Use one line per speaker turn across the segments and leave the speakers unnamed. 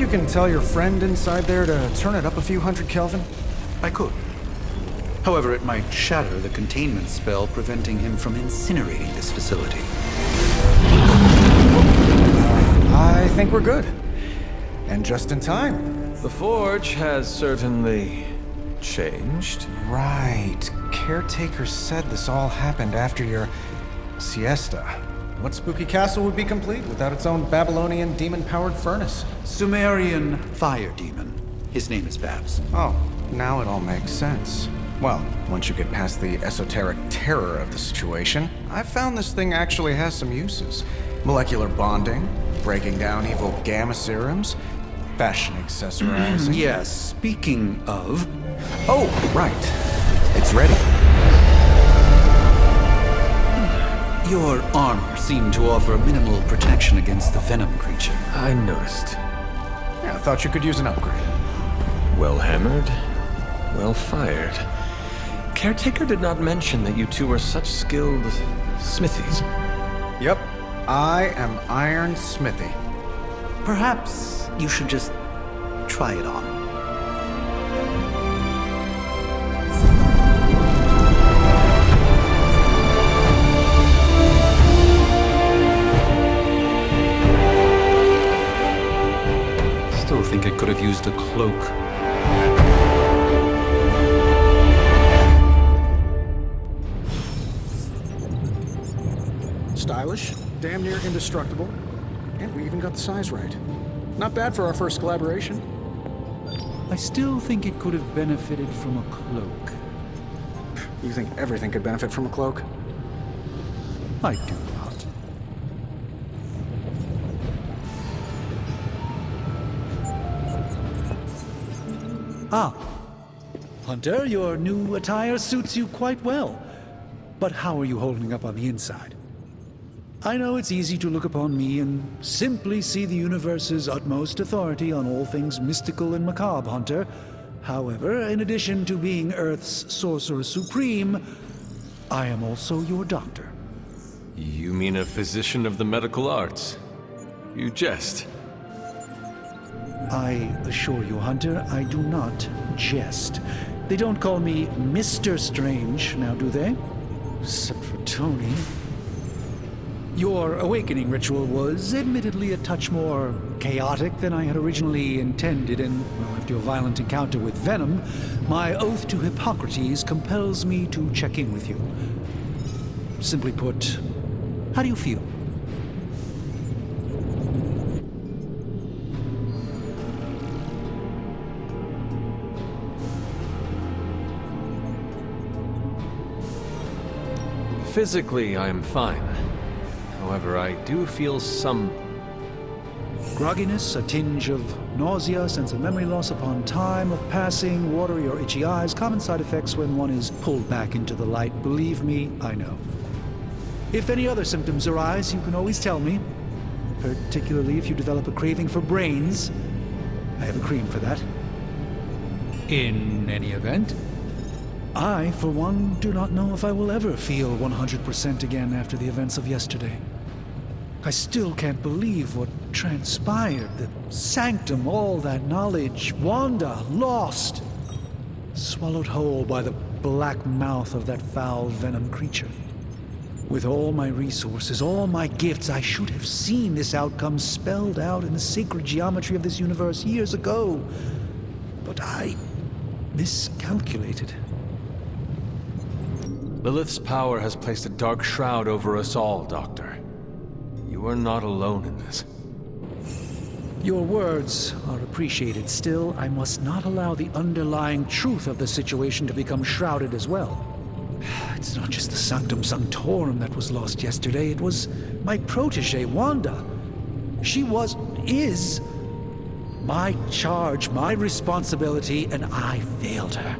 you can tell your friend inside there to turn it up a few hundred Kelvin?
I could. However, it might shatter the containment spell preventing him from incinerating this facility.
I think we're good. And just in time.
The Forge has certainly changed.
Right. Caretaker said this all happened after your siesta. What spooky castle would be complete without its own Babylonian demon-powered furnace?
Sumerian fire demon. His name is Babs.
Oh, now it all makes sense. Well, once you get past the esoteric terror of the situation, I've found this thing actually has some uses. Molecular bonding, breaking down evil gamma serums, fashion accessorizing.
Yes, speaking of...
Oh, right. It's ready.
Your armor seemed to offer minimal protection against the venom creature.
I noticed.
Yeah, I thought you could use an upgrade.
Well hammered, well fired. Caretaker did not mention that you two are such skilled smithies.
Yep, I am Iron Smithy.
Perhaps you should just try it on. Still think it could have used a cloak.
Stylish, damn near indestructible, and we even got the size right. Not bad for our first collaboration.
I still think it could have benefited from a cloak.
You think everything could benefit from a cloak?
I do not. Ah. Hunter, your new attire suits you quite well. But how are you holding up on the inside? I know it's easy to look upon me and simply see the universe's utmost authority on all things mystical and macabre, Hunter. However, in addition to being Earth's Sorcerer Supreme, I am also your doctor.
You mean a physician of the medical arts? You jest.
I assure you, Hunter, I do not jest. They don't call me Mr. Strange, now do they? Except for Tony. Your awakening ritual was admittedly a touch more chaotic than I had originally intended, and well, after your violent encounter with Venom, my oath to Hippocrates compels me to check in with you. Simply put, how do you feel?
Physically, I am fine. However, I do feel some...
Grogginess, a tinge of nausea, sense of memory loss upon time of passing, watery or itchy eyes, common side effects when one is pulled back into the light. Believe me, I know. If any other symptoms arise, you can always tell me. Particularly if you develop a craving for brains. I have a cream for that. In any event, I, for one, do not know if I will ever feel 100% again after the events of yesterday. I still can't believe what transpired. The sanctum, all that knowledge, Wanda, lost. Swallowed whole by the black mouth of that foul venom creature. With all my resources, all my gifts, I should have seen this outcome spelled out in the sacred geometry of this universe years ago. But I miscalculated.
Lilith's power has placed a dark shroud over us all, Doctor. You are not alone in this.
Your words are appreciated. Still, I must not allow the underlying truth of the situation to become shrouded as well. It's not just the Sanctum Sanctorum that was lost yesterday. It was my protege, Wanda. She is my charge, my responsibility, and I failed her.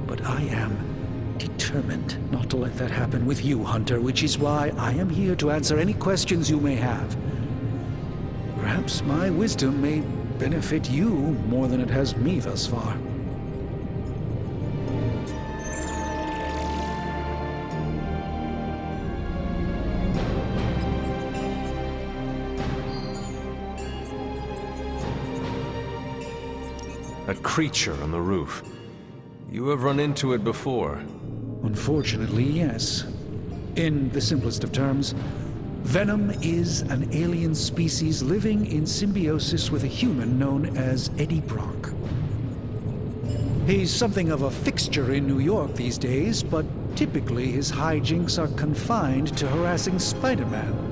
But I am determined not to let that happen with you, Hunter, which is why I am here to answer any questions you may have. Perhaps my wisdom may benefit you more than it has me thus far.
That creature on the roof. You have run into it before.
Unfortunately, yes. In the simplest of terms, Venom is an alien species living in symbiosis with a human known as Eddie Brock. He's something of a fixture in New York these days, but typically his hijinks are confined to harassing Spider-Man.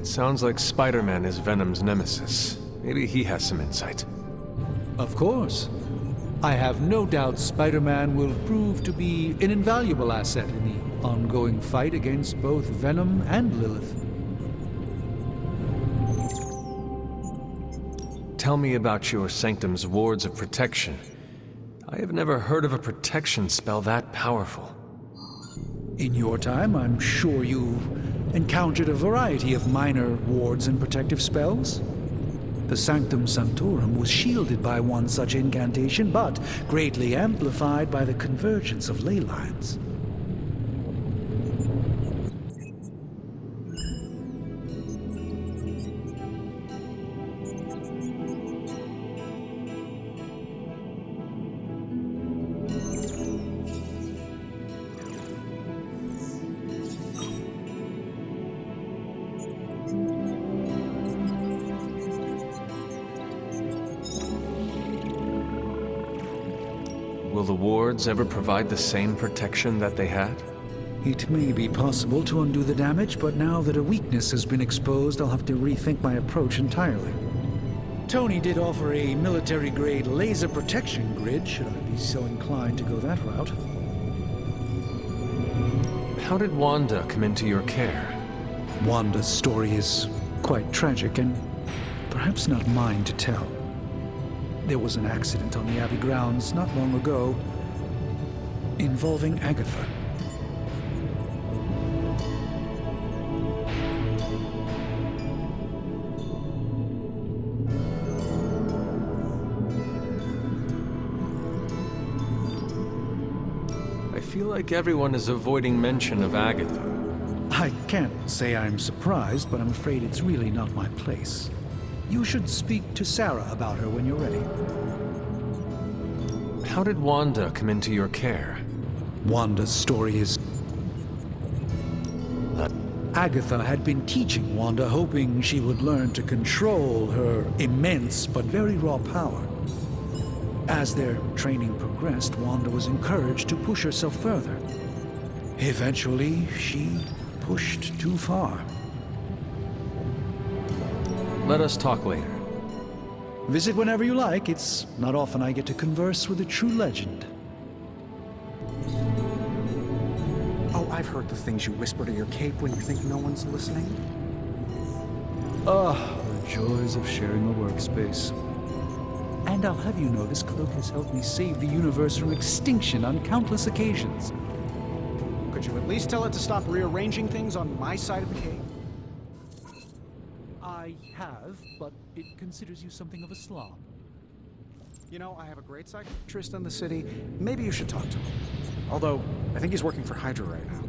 Sounds like Spider-Man is Venom's nemesis. Maybe he has some insight.
Of course. I have no doubt Spider-Man will prove to be an invaluable asset in the ongoing fight against both Venom and Lilith.
Tell me about your Sanctum's wards of protection. I have never heard of a protection spell that powerful.
In your time, I'm sure you've encountered a variety of minor wards and protective spells. The Sanctum Sanctorum was shielded by one such incantation, but greatly amplified by the convergence of ley lines.
Will the wards ever provide the same protection that they had?
It may be possible to undo the damage, but now that a weakness has been exposed, I'll have to rethink my approach entirely. Tony did offer a military-grade laser protection grid, should I be so inclined to go that route.
How did Wanda come into your care?
Wanda's story is quite tragic and perhaps not mine to tell. There was an accident on the Abbey grounds not long ago involving Agatha.
I feel like everyone is avoiding mention of Agatha.
I can't say I'm surprised, but I'm afraid it's really not my place. You should speak to Sarah about her when you're ready.
How did Wanda come into your care?
Wanda's story is... Agatha had been teaching Wanda, hoping she would learn to control her immense but very raw power. As their training progressed, Wanda was encouraged to push herself further. Eventually, she pushed too far.
Let us talk later.
Visit whenever you like. It's not often I get to converse with a true legend.
Oh, I've heard the things you whisper to your cape when you think no one's listening.
Ah, the joys of sharing a workspace. And I'll have you know, this cloak has helped me save the universe from extinction on countless occasions.
Could you at least tell it to stop rearranging things on my side of the cave?
I have, but it considers you something of a slob.
You know, I have a great psychiatrist in the city. Maybe you should talk to him. Although, I think he's working for Hydra right now.